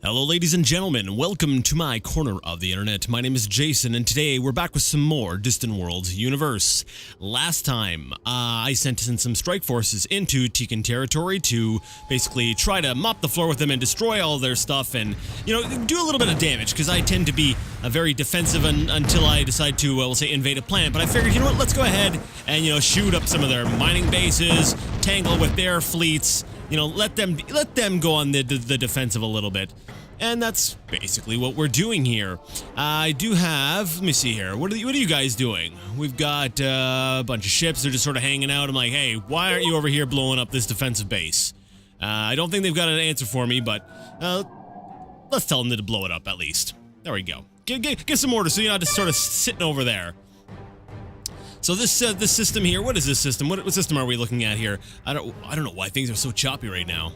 Hello ladies and gentlemen, welcome to my corner of the internet. My name is Jason and today we're back with some more Distant Worlds universe. Last time, I sent in some strike forces into Tikan territory to basically try to mop the floor with them and destroy all their stuff and, do a little bit of damage because I tend to be very defensive until I decide to, we'll say, invade a planet. But I figured, you know what, let's go ahead and, shoot up some of their mining bases, tangle with their fleets, let them go on the defensive a little bit. And that's basically what we're doing here. I do have, let me see here, what are you guys doing? We've got a bunch of ships, they're just sort of hanging out. I'm like, hey, why aren't you over here blowing up this defensive base? I don't think they've got an answer for me, but let's tell them to blow it up at least. There we go. Get some orders so you're not just sort of sitting over there. So this system here, what is this system? What system are we looking at here? I don't know why things are so choppy right now.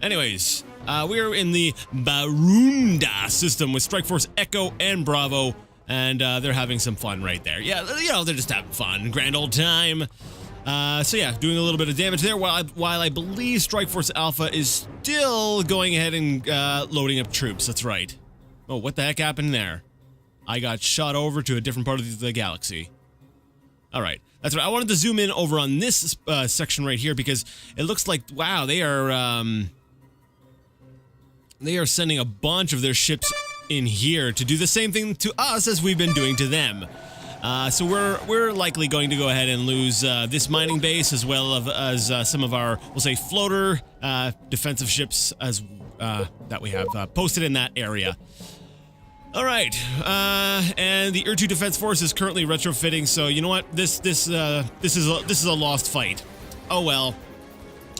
Anyways, we are in the Barunda system with Strike Force Echo and Bravo, and they're having some fun right there. Yeah, they're just having fun, grand old time. So yeah, doing a little bit of damage there, while I believe Strike Force Alpha is still going ahead and loading up troops. That's right. Oh, what the heck happened there? I got shot over to a different part of the galaxy. All right, that's right. I wanted to zoom in over on this section right here because it looks like, wow, they are sending a bunch of their ships in here to do the same thing to us as we've been doing to them. So we're likely going to go ahead and lose this mining base as well as some of our, we'll say, floater defensive ships as that we have posted in that area. All right, and the Urtu Defense Force is currently retrofitting. So you know what? This is a lost fight. Oh well,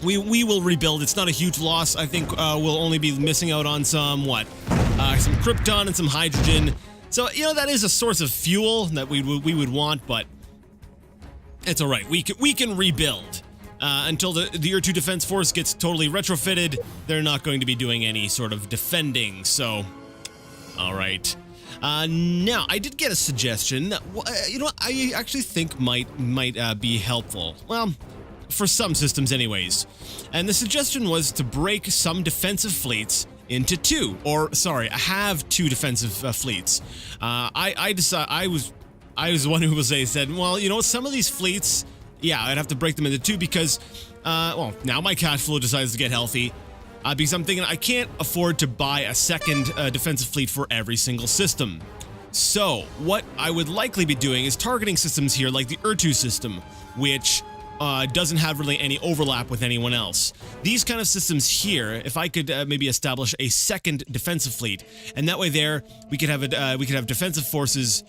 we will rebuild. It's not a huge loss. I think we'll only be missing out on some some krypton and some hydrogen. So that is a source of fuel that we would want, but it's all right. We can rebuild. Until the Urtu Defense Force gets totally retrofitted, they're not going to be doing any sort of defending. So. All right. Now, I did get a suggestion that, I actually think might be helpful. Well, for some systems anyways. And the suggestion was to break some defensive fleets into two. Or, sorry, have two defensive fleets. I was the one who said, well, some of these fleets, yeah, I'd have to break them into two because, now my cash flow decides to get healthy. Because I'm thinking I can't afford to buy a second defensive fleet for every single system. So what I would likely be doing is targeting systems here like the Urtu system, which doesn't have really any overlap with anyone else. These kind of systems here, if I could maybe establish a second defensive fleet, and that way there we could have defensive forces.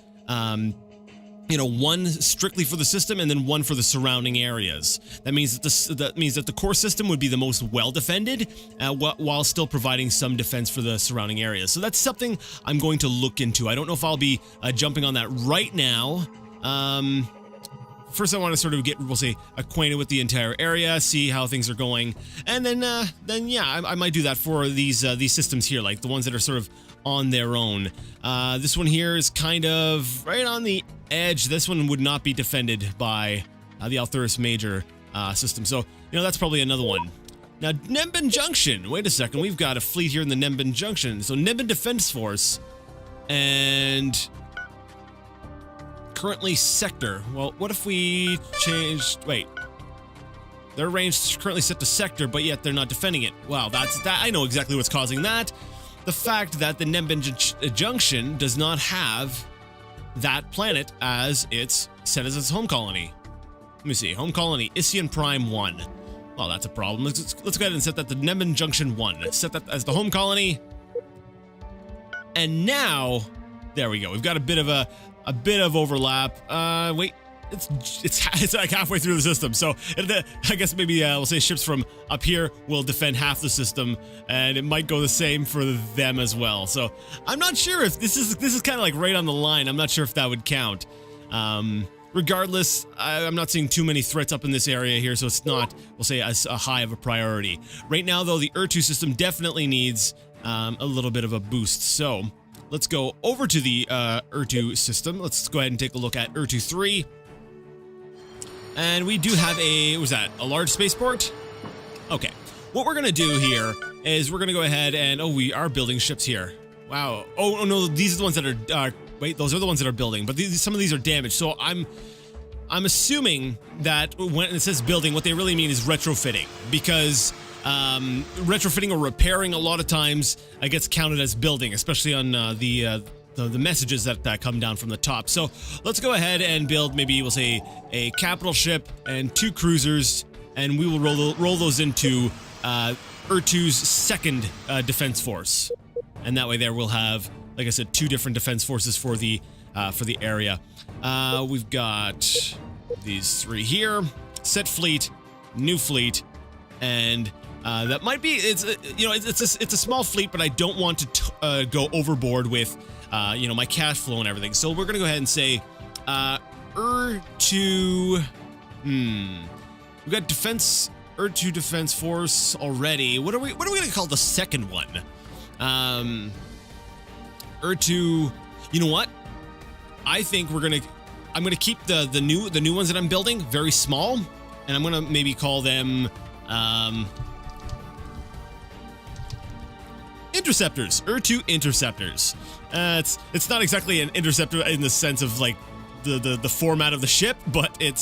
One strictly for the system and then one for the surrounding areas. That means that the core system would be the most well defended, while still providing some defense for the surrounding areas. So that's something I'm going to look into. I don't know if I'll be jumping on that right now. First, I want to sort of get, we'll say, acquainted with the entire area, see how things are going, and then yeah, I might do that for these systems here, like the ones that are sort of on their own. This one here is kind of right on the edge. This one would not be defended by the Althurus Major system, so that's probably another one. Now, Nemban Junction. Wait a second, we've got a fleet here in the Nemban Junction. So Nemban Defense Force and currently sector. Well, what if we changed? Wait. Their range is currently set to sector, but yet they're not defending it. Wow, that I know exactly what's causing that. The fact that the Nemban Junction does not have that planet as its set as its home colony. Let me see. Home colony, Isian Prime 1. Well, that's a problem. Let's go ahead and set that to Nemban Junction 1. Let's set that as the home colony. And now, there we go. We've got a bit of overlap. Wait. It's like halfway through the system, so I guess maybe we'll say ships from up here will defend half the system, and it might go the same for them as well. So I'm not sure if this is kind of like right on the line. I'm not sure if that would count. Regardless, I'm not seeing too many threats up in this area here, so it's not, we'll say, as a high of a priority. Right now, though, the Urtu system definitely needs a little bit of a boost. So let's go over to the Urtu system. Let's go ahead and take a look at Urtu 3. And we do have a large spaceport? Okay. What we're going to do here is we're going to go ahead and, we are building ships here. Wow. Oh, no, these are the ones that are, wait, those are the ones that are building, but some of these are damaged. So I'm assuming that when it says building, what they really mean is retrofitting, because retrofitting or repairing a lot of times gets counted as building, especially on the messages that come down from the top. So let's go ahead and build, maybe we'll say a capital ship and 2 cruisers, and we will roll those into Ur2's second defense force. And that way there we'll have, like I said, 2 different defense forces for the area. We've got these 3 here, set fleet, new fleet, and that might be, it's a small fleet, but I don't want to go overboard with my cash flow and everything. So we're gonna go ahead and say Ur2. We've got Ur2 defense force already. What are we gonna call the second one? Ur2. You know what? I think I'm gonna keep the new ones that I'm building very small, and I'm gonna maybe call them interceptors. Ur2 interceptors. It's not exactly an interceptor in the sense of like the format of the ship, but it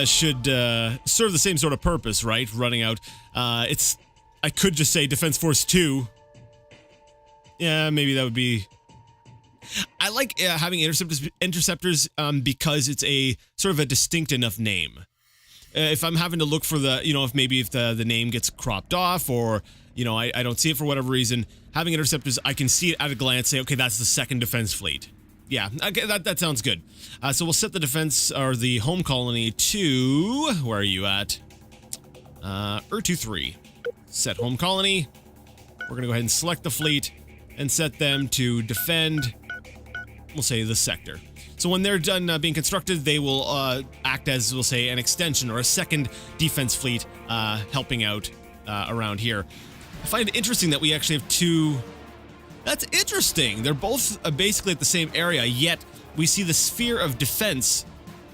should serve the same sort of purpose, right? Running out. I could just say Defense Force 2. Yeah, maybe that would be. I like having interceptors because it's a sort of a distinct enough name. If I'm having to look for if the name gets cropped off, or I don't see it for whatever reason, having interceptors, I can see it at a glance, say, okay, that's the second defense fleet. Yeah, okay, that sounds good. So we'll set the defense, or the home colony to, where are you at? Ur2-3. Set home colony. We're gonna go ahead and select the fleet and set them to defend, we'll say, the sector. So when they're done being constructed, they will act as, we'll say, an extension or a second defense fleet helping out around here. I find it interesting that we actually have 2. That's interesting. They're both basically at the same area, yet we see the sphere of defense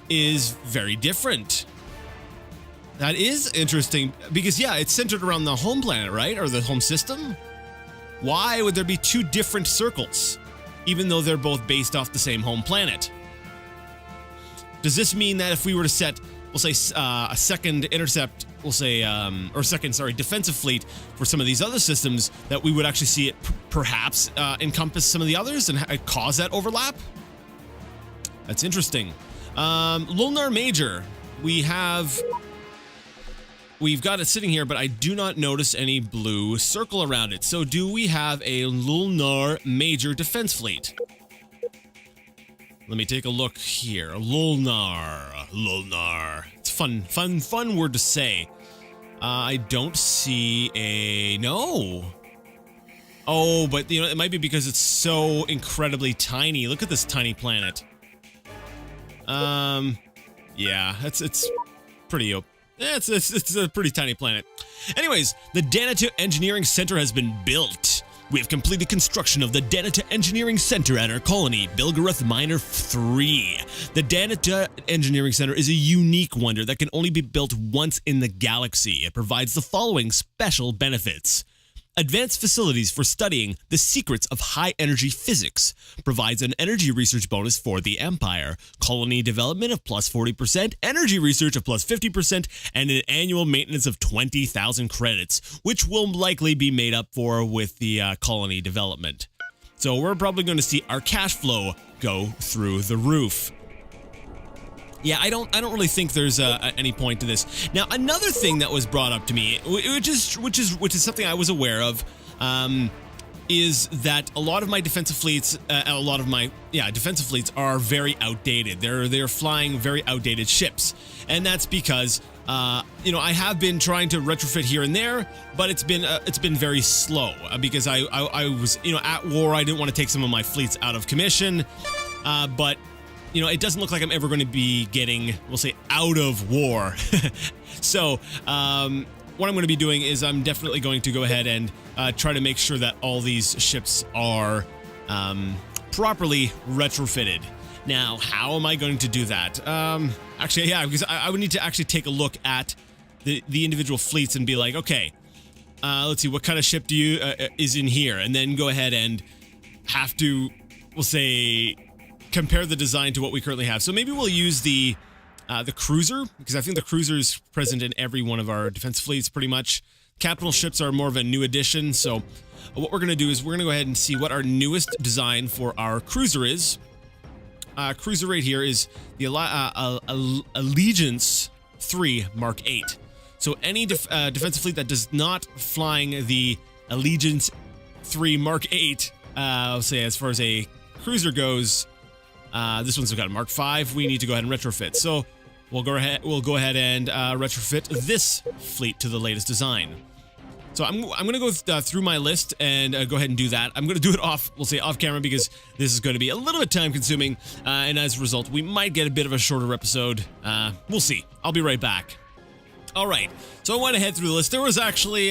is very different. That is interesting, because yeah, it's centered around the home planet, right? Or the home system? Why would there be 2 different circles, even though they're both based off the same home planet? Does this mean that if we were to set, we'll say, a second intercept, we'll say, defensive fleet for some of these other systems, that we would actually see it perhaps encompass some of the others and cause that overlap? That's interesting. Lunar Major. We've got it sitting here, but I do not notice any blue circle around it. So do we have a Lunar Major defense fleet? Let me take a look here. Lunar. It's fun word to say. I don't see no. Oh, but it might be because it's so incredibly tiny. Look at this tiny planet. Yeah, it's pretty open. It's a pretty tiny planet. Anyways, the Danita Engineering Center has been built. We have completed construction of the Danita Engineering Center at our colony, Bilgaroth Minor 3. The Danita Engineering Center is a unique wonder that can only be built once in the galaxy. It provides the following special benefits. Advanced facilities for studying the secrets of high-energy physics. Provides an energy research bonus for the Empire. Colony development of plus 40%, energy research of plus 50%, and an annual maintenance of 20,000 credits, which will likely be made up for with the colony development. So we're probably going to see our cash flow go through the roof. Yeah, I don't really think there's any point to this. Now, another thing that was brought up to me, which is something I was aware of, is that a lot of my defensive fleets, defensive fleets are very outdated. They're flying very outdated ships, and that's because I have been trying to retrofit here and there, but it's been very slow because I was at war. I didn't want to take some of my fleets out of commission, but it doesn't look like I'm ever going to be getting, we'll say, out of war. So what I'm going to be doing is I'm definitely going to go ahead and try to make sure that all these ships are properly retrofitted. Now, how am I going to do that? Actually, yeah, because I would need to actually take a look at the individual fleets and be like, okay, let's see, what kind of ship do you is in here, and then go ahead and have to, we'll say, compare the design to what we currently have. So maybe we'll use the cruiser, because I think the cruiser is present in every one of our defense fleets pretty much. Capital ships are more of a new addition, so what we're going to do is we're going to go ahead and see what our newest design for our cruiser is. Cruiser right here is the Allegiance 3 Mark 8. So any defensive fleet that does not flying the Allegiance 3 Mark 8, I'll say as far as a cruiser goes, this one's got a Mark 5. We need to go ahead and retrofit. So we'll go ahead and retrofit this fleet to the latest design. So I'm going to go through my list and go ahead and do that. I'm going to do it we'll say off camera, because this is going to be a little bit time consuming. And as a result, we might get a bit of a shorter episode. We'll see. I'll be right back. All right. So I went ahead through the list. There was actually,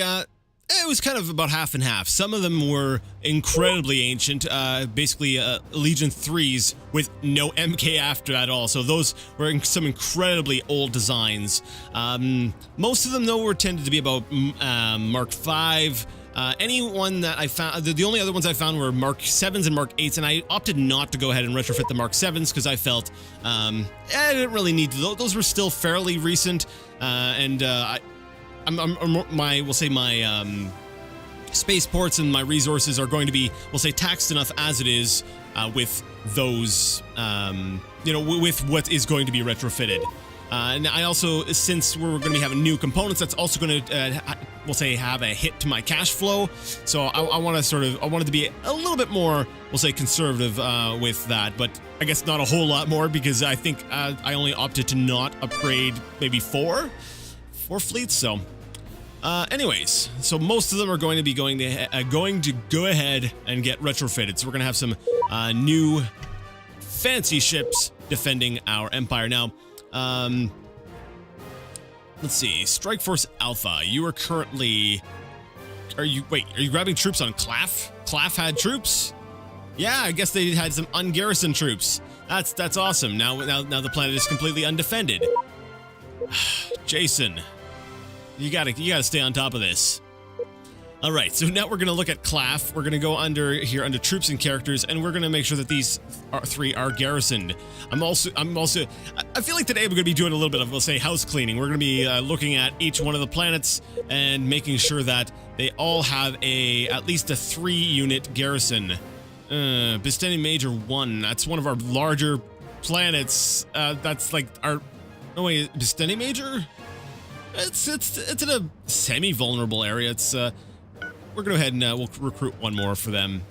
it was kind of about half and half. Some of them were incredibly ancient, basically Allegiance 3s with no MK after at all. So those were some incredibly old designs. Most of them, though, were tended to be about Mark 5. Any one that I found, the only other ones I found were Mark 7s and Mark 8s, and I opted not to go ahead and retrofit the Mark 7s because I felt I didn't really need to. Those were still fairly recent, and we'll say my spaceports and my resources are going to be, we'll say, taxed enough as it is with those, with what is going to be retrofitted. And I also, since we're going to be having new components, that's also going to, we'll say, have a hit to my cash flow. So I wanted to be a little bit more, we'll say, conservative with that, but I guess not a whole lot more, because I think I only opted to not upgrade maybe four fleets. So anyways, so most of them are going to be going to go ahead and get retrofitted. So we're going to have some new fancy ships defending our empire. Now, let's see. Strike Force Alpha, you are currently, are you grabbing troops on Claff? Claff had troops? Yeah, I guess they had some ungarrisoned troops. That's awesome. Now the planet is completely undefended. Jason, you gotta stay on top of this. All right, so now we're gonna look at Claff. We're gonna go under troops and characters, and we're gonna make sure that these three are garrisoned. I feel like today we're gonna be doing a little bit of, we'll say, house cleaning. We're gonna be looking at each one of the planets and making sure that they all have at least a 3-unit garrison. Bisteni Major 1. That's one of our larger planets. That's like our. Oh wait, Bisteni Major? It's in a semi-vulnerable area. It's we're gonna go ahead and we'll recruit one more for them.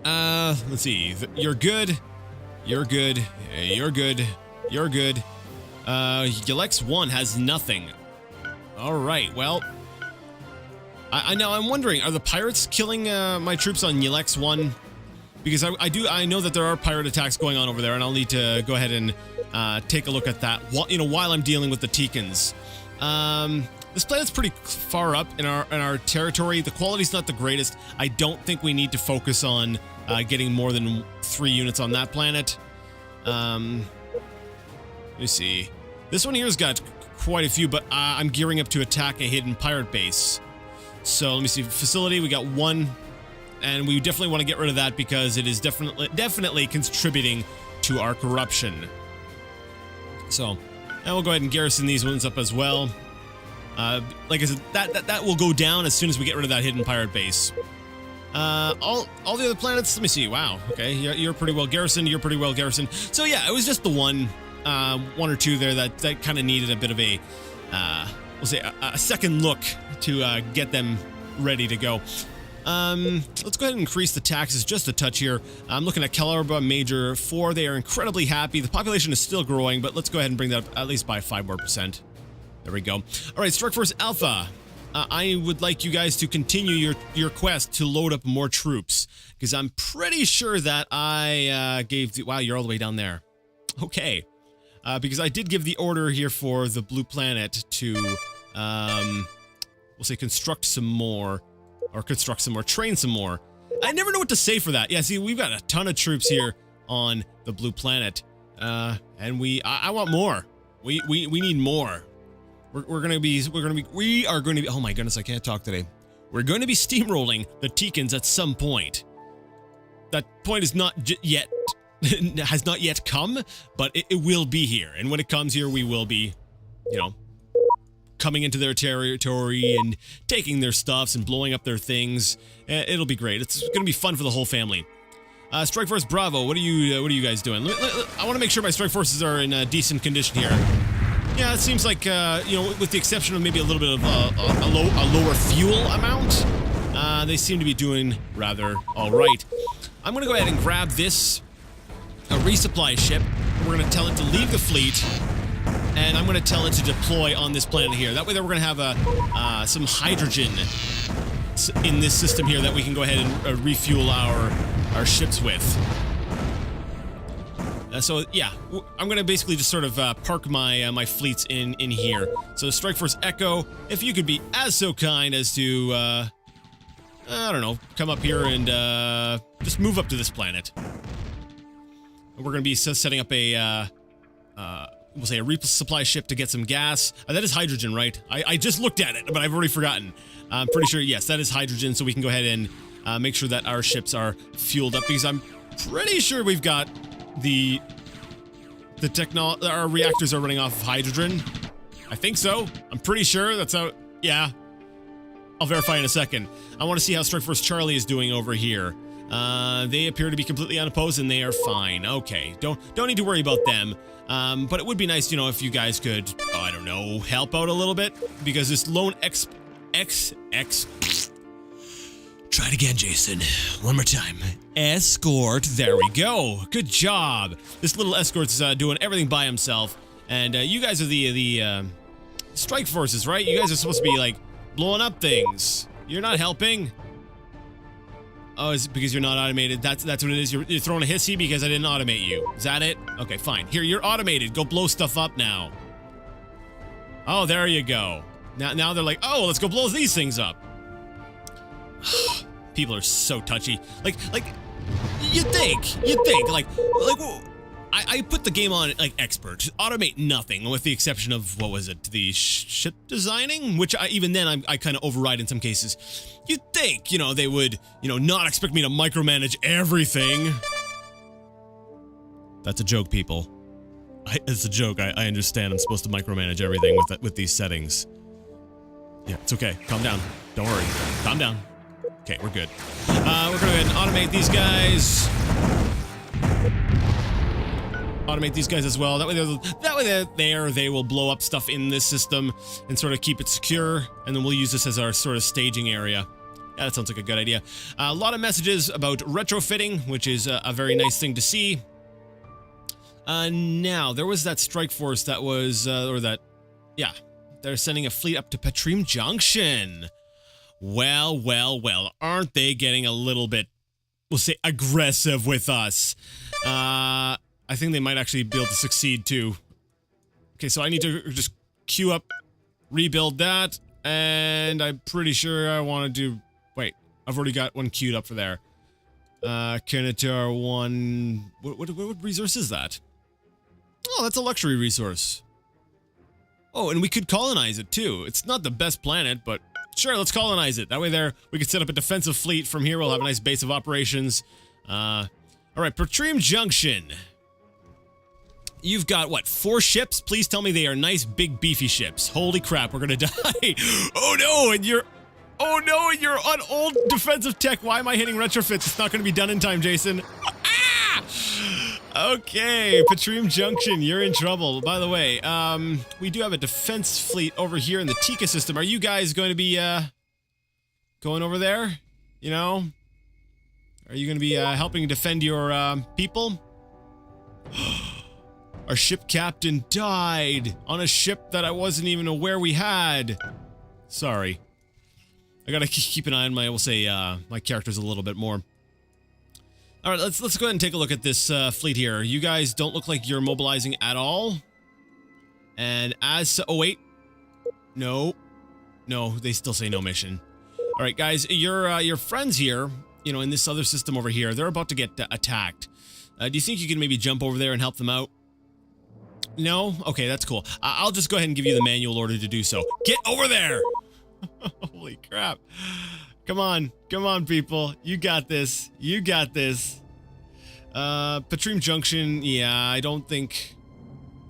Let's see. You're good. You're good. You're good. You're good. Yelex 1 has nothing. All right. Well, I know. I'm wondering, are the pirates killing my troops on Yelex 1? Because I know that there are pirate attacks going on over there, and I'll need to go ahead and take a look at that while I'm dealing with the Teekans. This planet's pretty far up in our territory. The quality's not the greatest. I don't think we need to focus on getting more than 3 units on that planet. Let me see. This one here's got quite a few, but I'm gearing up to attack a hidden pirate base. So let me see. Facility, we got 1, and we definitely want to get rid of that because it is definitely contributing to our corruption. So, and we'll go ahead and garrison these ones up as well. Like I said, that will go down as soon as we get rid of that hidden pirate base. All the other planets, let me see. Wow, okay, you're pretty well garrisoned. You're pretty well garrisoned. So yeah, it was just the one or two there that kind of needed a bit of a, we'll say, a second look to get them ready to go. Let's go ahead and increase the taxes just a touch here. I'm looking at Calibre Major 4. They are incredibly happy. The population is still growing, but let's go ahead and bring that up at least by 5 more %. There we go. All right, Strike Force Alpha. I would like you guys to continue your quest to load up more troops, because I'm pretty sure that I gave wow, you're all the way down there. Okay. Because I did give the order here for the blue planet to, we'll say, construct some more. Or construct some more, train some more. I never know what to say for that. Yeah, see, we've got a ton of troops here on the blue planet, and I want more. We need more. We are going to be. Oh my goodness, I can't talk today. We're going to be steamrolling the Teekans at some point. That point is not yet, has not yet come, but it will be here. And when it comes here, we will be, you know, coming into their territory and taking their stuffs and blowing up their things. It'll be great. It's going to be fun for the whole family. Strike Force Bravo, what are you guys doing? I want to make sure my strike forces are in decent condition here. Yeah, it seems like, you know, with the exception of maybe a little bit of a lower fuel amount, they seem to be doing rather all right. I'm going to go ahead and grab this, a resupply ship. We're going to tell it to leave the fleet, and I'm going to tell it to deploy on this planet here. That way, we're going to have some hydrogen in this system here that we can go ahead and refuel our ships with. So yeah, I'm gonna basically just sort of park my my fleets in here. So Strike Force Echo, if you could be as so kind as to I don't know, come up here and just move up to this planet. We're gonna be setting up a we'll say a resupply ship to get some gas. That is hydrogen, right? I just looked at it, but I've already forgotten. I'm pretty sure, yes, that is hydrogen, so we can go ahead and make sure that our ships are fueled up, because I'm pretty sure we've got our reactors are running off of hydrogen. I think so. I'm pretty sure that's how, yeah. I'll verify in a second. I want to see how Strike Force Charlie is doing over here. They appear to be completely unopposed and they are fine. Okay, don't need to worry about them. But it would be nice, you know, if you guys could, I don't know, help out a little bit, because this lone Try it again, Jason. One more time. Escort. There we go. Good job. This little escort's doing everything by himself. And you guys are the strike forces, right? You guys are supposed to be, like, blowing up things. You're not helping. Oh, is it because you're not automated? That's what it is. You're throwing a hissy because I didn't automate you. Is that it? Okay, fine. Here, you're automated. Go blow stuff up now. Oh, there you go. Now they're like, oh, let's go blow these things up. People are so touchy. Like, you'd think, like, I put the game on, like, expert. Automate nothing, with the exception of, what was it, the ship designing? Which, even then, I kind of override in some cases. You'd think, you know, they would, you know, not expect me to micromanage everything. That's a joke, people. It's a joke. I understand I'm supposed to micromanage everything with these settings. Yeah, it's okay. Calm down. Don't worry. Calm down. Okay, we're good. We're gonna go ahead and automate these guys. Automate these guys as well. That way they will blow up stuff in this system and sort of keep it secure, and then we'll use this as our sort of staging area. Yeah, that sounds like a good idea. A lot of messages about retrofitting, which is a very nice thing to see. Now, there was that strike force that was, yeah, they're sending a fleet up to Petrim Junction. Well, aren't they getting a little bit, we'll say, aggressive with us? I think they might actually be able to succeed, too. Okay, so I need to just queue up, rebuild that, and I'm pretty sure I want to do, wait, I've already got one queued up for there. Kanatar 1, what resource is that? Oh, that's a luxury resource. Oh, and we could colonize it, too. It's not the best planet, but sure, let's colonize it. That way there, we could set up a defensive fleet. From here, we'll have a nice base of operations. All right, Petrim Junction. You've got, what, 4 ships? Please tell me they are nice, big, beefy ships. Holy crap, we're gonna die. Oh no, and you're on old defensive tech. Why am I hitting retrofits? It's not gonna be done in time, Jason. Ah! Okay, Petrim Junction, you're in trouble. By the way, we do have a defense fleet over here in the Tika system. Are you guys going to be, going over there? You know? Are you going to be, helping defend your, people? Our ship captain died on a ship that I wasn't even aware we had. Sorry. I gotta keep an eye on my, we'll say, my characters a little bit more. All right, let's go ahead and take a look at this fleet here. You guys don't look like you're mobilizing at all. And as, oh wait, no, they still say no mission. All right, guys, your friends here, you know, in this other system over here, they're about to get attacked. Do you think you can maybe jump over there and help them out? No? Okay, that's cool. I'll just go ahead and give you the manual order to do so. Get over there! Holy crap. Come on, people. You got this. You got this. Patrim Junction. Yeah, I don't think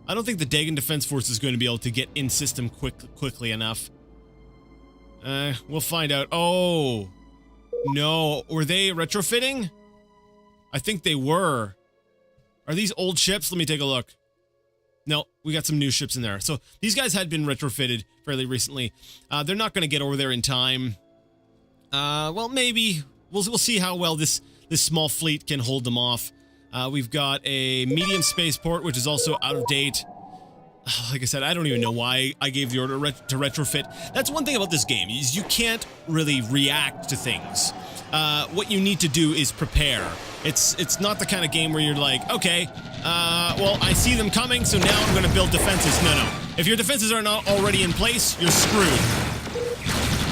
the Dagon Defense Force is going to be able to get in system quickly enough. We'll find out. Oh, no. Were they retrofitting? I think they were. Are these old ships? Let me take a look. No, we got some new ships in there. So these guys had been retrofitted fairly recently. They're not going to get over there in time. Well, maybe. We'll see how well this small fleet can hold them off. We've got a medium spaceport, which is also out of date. Like I said, I don't even know why I gave the order to retrofit. That's one thing about this game, is you can't really react to things. What you need to do is prepare. It's not the kind of game where you're like, okay, well, I see them coming, so now I'm going to build defenses. No. If your defenses are not already in place, you're screwed.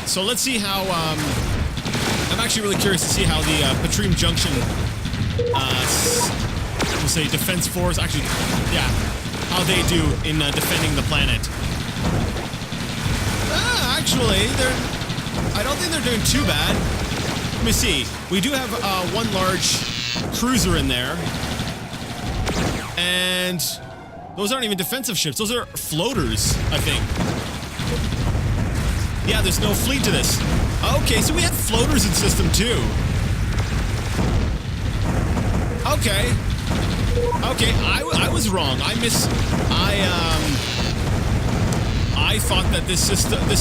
So let's see how, I'm actually really curious to see how the Patrim Junction, we'll say Defense Force, actually, yeah, how they do in defending the planet. Actually, I don't think they're doing too bad. Let me see. We do have one large cruiser in there. And those aren't even defensive ships. Those are floaters, I think. Yeah, there's no fleet to this. Okay, so we have floaters in system too. Okay. Okay, I was wrong. I thought that this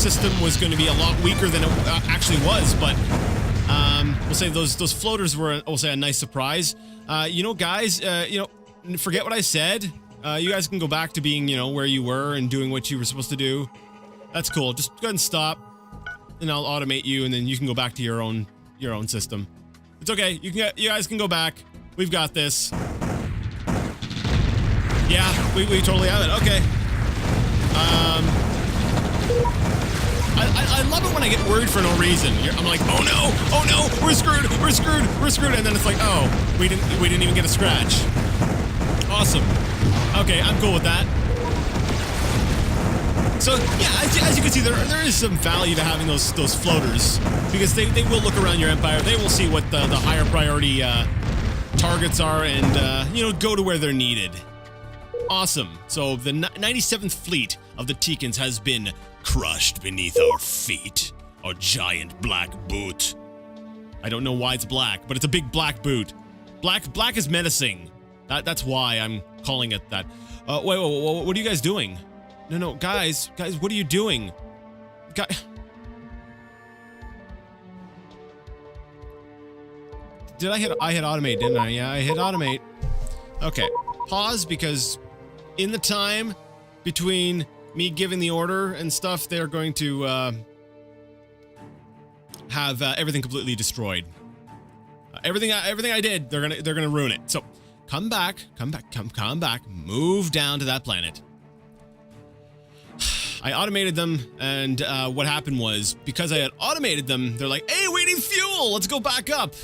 system was going to be a lot weaker than it actually was, but we'll say those floaters were, we'll say, a nice surprise. You know, guys, you know, forget what I said. You guys can go back to being, you know, where you were and doing what you were supposed to do. That's cool. Just go ahead and stop, and I'll automate you, and then you can go back to your own system. It's okay. You guys can go back. We've got this. Yeah, we totally have it. Okay. I love it when I get worried for no reason. I'm like, oh no, we're screwed, and then it's like, oh, we didn't even get a scratch. Awesome. Okay, I'm cool with that. So yeah, as you can see, there is some value to having those floaters, because they will look around your empire. They will see what the higher priority targets are, and you know, go to where they're needed. Awesome. So the 97th fleet of the Tikans has been crushed beneath our feet. A giant black boot. I don't know why it's black, but it's a big black boot. Black is menacing. That's why I'm calling it that. Wait, what are you guys doing? No, guys, what are you doing? Did I hit automate, didn't I? Yeah, I hit automate. Okay, pause, because in the time between me giving the order and stuff, they're going to have everything completely destroyed. Everything I did, they're gonna ruin it. So come back, move down to that planet. I automated them, and what happened was, because I had automated them, they're like, hey, we need fuel, let's go back up.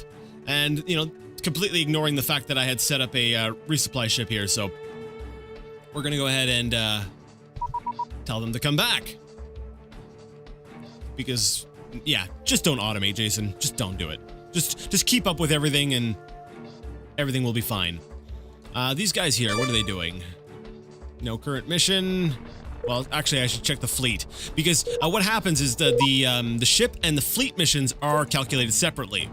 And, you know, completely ignoring the fact that I had set up a resupply ship here, so we're gonna go ahead and tell them to come back. Because, yeah, just don't automate, Jason. Just don't do it. Just keep up with everything, and everything will be fine. These guys here, what are they doing? No current mission. Well, actually, I should check the fleet, because what happens is the ship and the fleet missions are calculated separately.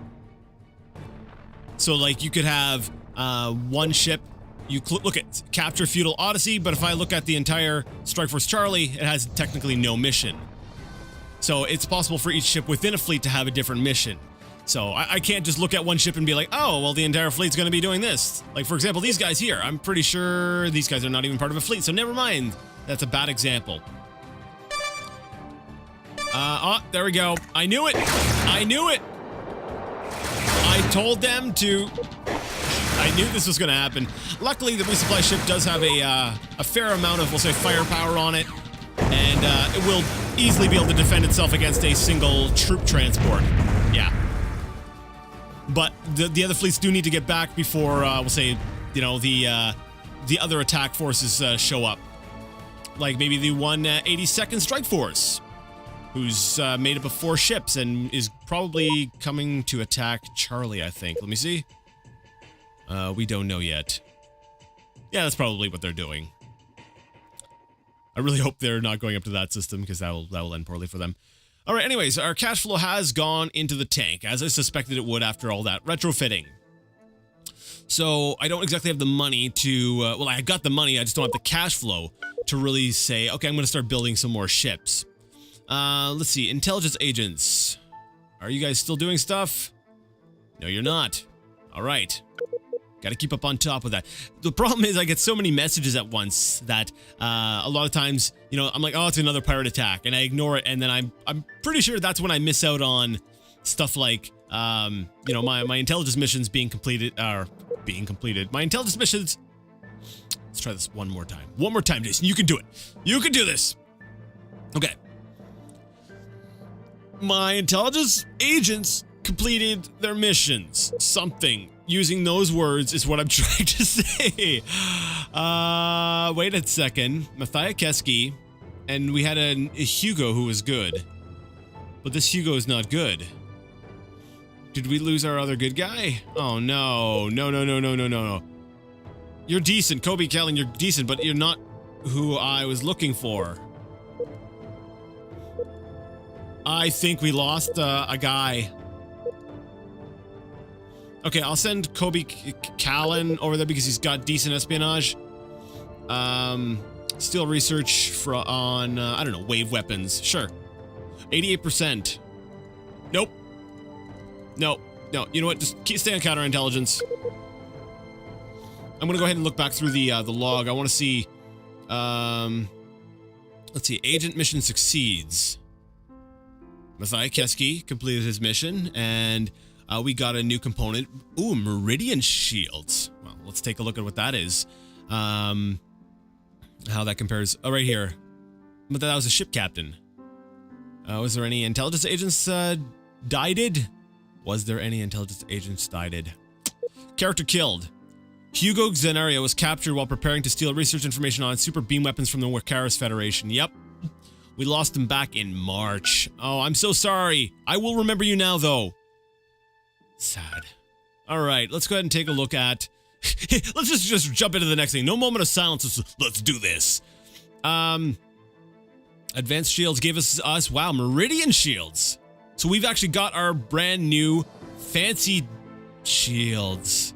So, like, you could have one ship. You look at Capture Feudal Odyssey, but if I look at the entire Strike Force Charlie, it has technically no mission. So it's possible for each ship within a fleet to have a different mission. So I can't just look at one ship and be like, oh, well, the entire fleet's going to be doing this. Like, for example, these guys here. I'm pretty sure these guys are not even part of a fleet, so never mind. That's a bad example. Oh, there we go. I knew it. I told them to... I knew this was going to happen. Luckily, the resupply ship does have a fair amount of, we'll say, firepower on it, and it will easily be able to defend itself against a single troop transport. Yeah. But the other fleets do need to get back before, we'll say, you know, the other attack forces show up. Like maybe the 182nd Strike Force. who's made up of 4 ships and is probably coming to attack Charlie, I think. Let me see. We don't know yet. Yeah, that's probably what they're doing. I really hope they're not going up to that system, because that will end poorly for them. All right, anyways, our cash flow has gone into the tank, as I suspected it would after all that retrofitting. So I don't exactly have the money to, well, I got the money, I just don't have the cash flow to really say, okay, I'm going to start building some more ships. Let's see, intelligence agents. Are you guys still doing stuff? No, you're not. All right. Got to keep up on top of that. The problem is I get so many messages at once that a lot of times, you know, I'm like, oh, it's another pirate attack, and I ignore it, and then I'm pretty sure that's when I miss out on stuff like, you know, my intelligence missions being completed, My intelligence missions. Let's try this one more time. One more time, Jason. You can do it. You can do this. Okay. My intelligence agents completed their missions. Something. Using those words is what I'm trying to say. Wait a second. Mathia Keski, and we had a Hugo who was good. But this Hugo is not good. Did we lose our other good guy? Oh no. No. You're decent, Kobe Callan, you're decent, but you're not who I was looking for. I think we lost a guy. Okay, I'll send Kobe Callan over there because he's got decent espionage. Still research on, I don't know, wave weapons. Sure. 88%. Nope. No. You know what? Just stay on counterintelligence. I'm gonna go ahead and look back through the log. I want to see, let's see. Agent mission succeeds. Mathia Keski completed his mission, and we got a new component. Ooh, Meridian shields. Well, let's take a look at what that is. How that compares. Oh, right here. But that was a ship captain. Was there any intelligence agents died? Was there any intelligence agents died? Character killed. Hugo Xenario was captured while preparing to steal research information on super beam weapons from the Wakaris Federation. Yep. We lost him back in March. Oh, I'm so sorry. I will remember you now, though. Sad. All right, let's go ahead and take a look at... let's just jump into the next thing. No moment of silence. Let's do this. Advanced shields gave us, wow, Meridian shields. So we've actually got our brand new fancy shields.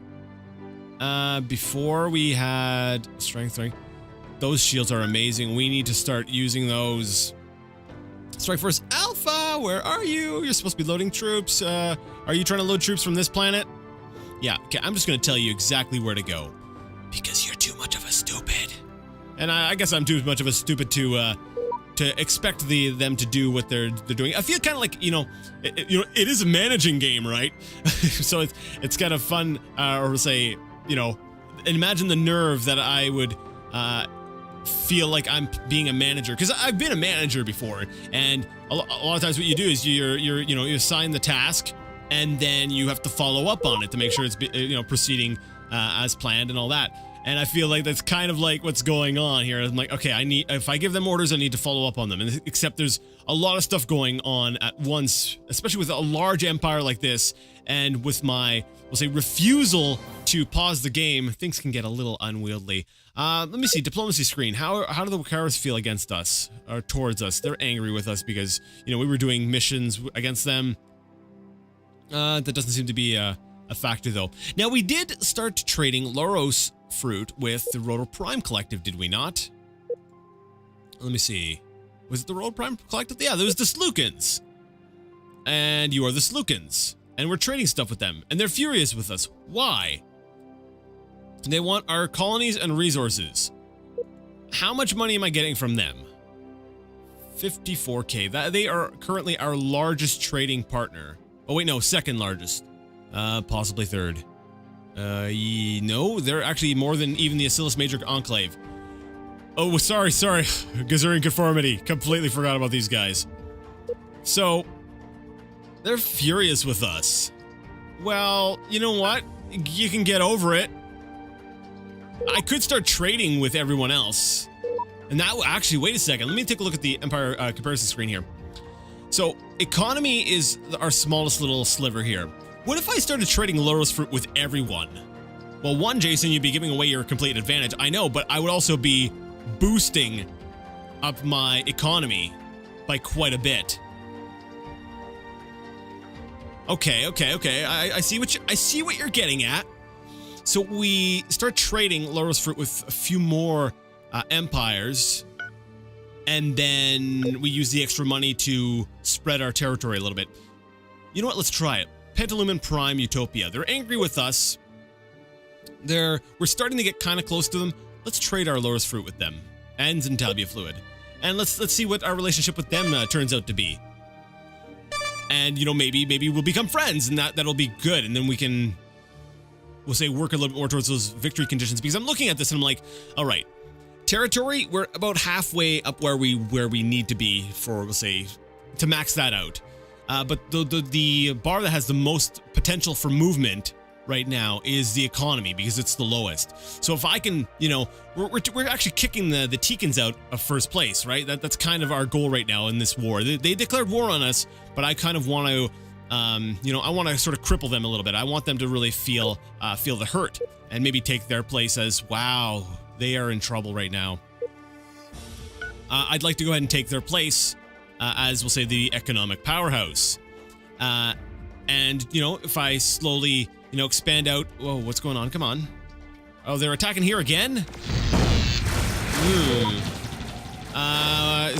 Before we had strength. Those shields are amazing. We need to start using those. Strike Force Alpha, where are you? You're supposed to be loading troops. Are you trying to load troops from this planet? Yeah, okay, I'm just going to tell you exactly where to go. Because you're too much of a stupid. And I guess I'm too much of a stupid to expect them to do what they're doing. I feel kind of like, you know, it is a managing game, right? So it's kind of fun, or say, you know, imagine the nerve that I would feel like I'm being a manager, because I've been a manager before, and a lot of times what you do is you assign the task, and then you have to follow up on it to make sure it's proceeding as planned and all that. And I feel like that's kind of like what's going on here. I'm like, okay, if I give them orders, I need to follow up on them. And except there's a lot of stuff going on at once, especially with a large empire like this, and with my, we'll say, refusal to pause the game, things can get a little unwieldy. Let me see, diplomacy screen. How do the Wakaris feel against us, or towards us? They're angry with us because, you know, we were doing missions against them. That doesn't seem to be a factor, though. Now, we did start trading Loros fruit with the Rotor Prime Collective, did we not? Let me see. Was it the Rotor Prime Collective? Yeah, there was the Slukins. And you are the Slukins. And we're trading stuff with them. And they're furious with us. Why? They want our colonies and resources. How much money am I getting from them? 54k. They are currently our largest trading partner. Oh, wait, no, second largest. Possibly third. No, they're actually more than even the Asilis Major Enclave. Oh, sorry. Gazurian conformity. Completely forgot about these guys. So, they're furious with us. Well, you know what? You can get over it. I could start trading with everyone else. And that will actually, wait a second. Let me take a look at the Empire comparison screen here. So economy is our smallest little sliver here. What if I started trading Laurel's fruit with everyone? Well, one, Jason, you'd be giving away your complete advantage. I know, but I would also be boosting up my economy by quite a bit. Okay. I see what you're getting at. So we start trading Laurel's fruit with a few more empires, and then we use the extra money to spread our territory a little bit. You know what? Let's try it. Pentalumen Prime Utopia. They're angry with us. We're starting to get kind of close to them. Let's trade our Laurel's fruit with them and Zentalbia Fluid, and let's see what our relationship with them turns out to be. And, you know, maybe we'll become friends, and that'll be good. And then we'll say work a little bit more towards those victory conditions, because I'm looking at this and I'm like, all right, territory, we're about halfway up where we need to be for, we'll say, to max that out. But the bar that has the most potential for movement right now is the economy, because it's the lowest. So if I can, you know, we're actually kicking the Tikans out of first place, right? That's kind of our goal right now in this war. They declared war on us, but I kind of want to, you know, I want to sort of cripple them a little bit. I want them to really feel the hurt and maybe take their place as, wow, they are in trouble right now. I'd like to go ahead and take their place as, we'll say, the economic powerhouse. And, you know, if I slowly, you know, expand out. Whoa, what's going on? Come on. Oh, they're attacking here again? Is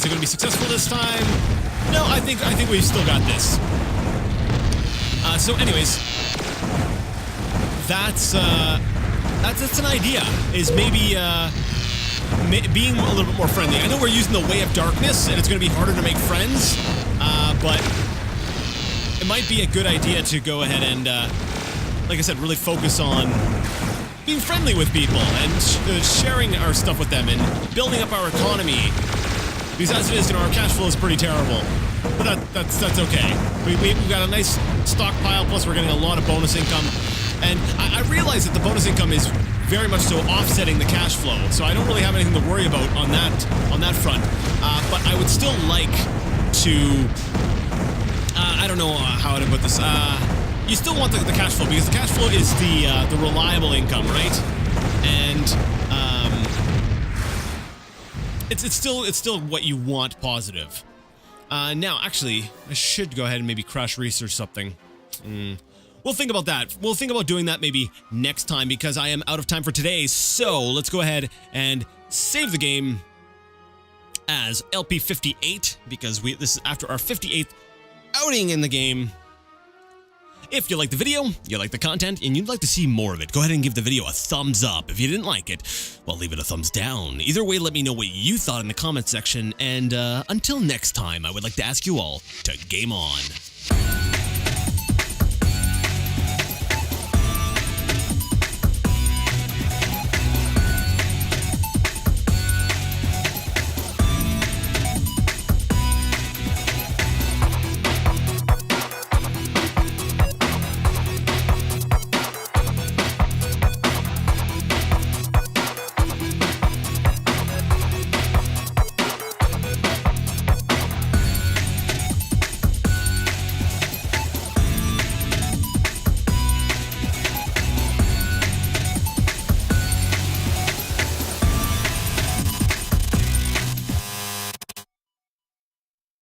it going to be successful this time? No, I think we've still got this. So anyways, that's an idea, is maybe being a little bit more friendly. I know we're using the Way of Darkness, and it's going to be harder to make friends, but it might be a good idea to go ahead and, like I said, really focus on being friendly with people and sharing our stuff with them and building up our economy. Because as it is, you know, our cash flow is pretty terrible, but that's okay. We've got a nice stockpile, plus we're getting a lot of bonus income, and I realize that the bonus income is very much so offsetting the cash flow, so I don't really have anything to worry about on that front. But I would still like to, I don't know how to put this. You still want the cash flow, because the cash flow is the reliable income, right? And it's still what you want positive. Now, actually, I should go ahead and maybe crash research something. We'll think about that. We'll think about doing that maybe next time, because I am out of time for today. So let's go ahead and save the game as LP58, because this is after our 58th outing in the game. If you like the video, you like the content, and you'd like to see more of it, go ahead and give the video a thumbs up. If you didn't like it, well, leave it a thumbs down. Either way, let me know what you thought in the comment section, and until next time, I would like to ask you all to game on.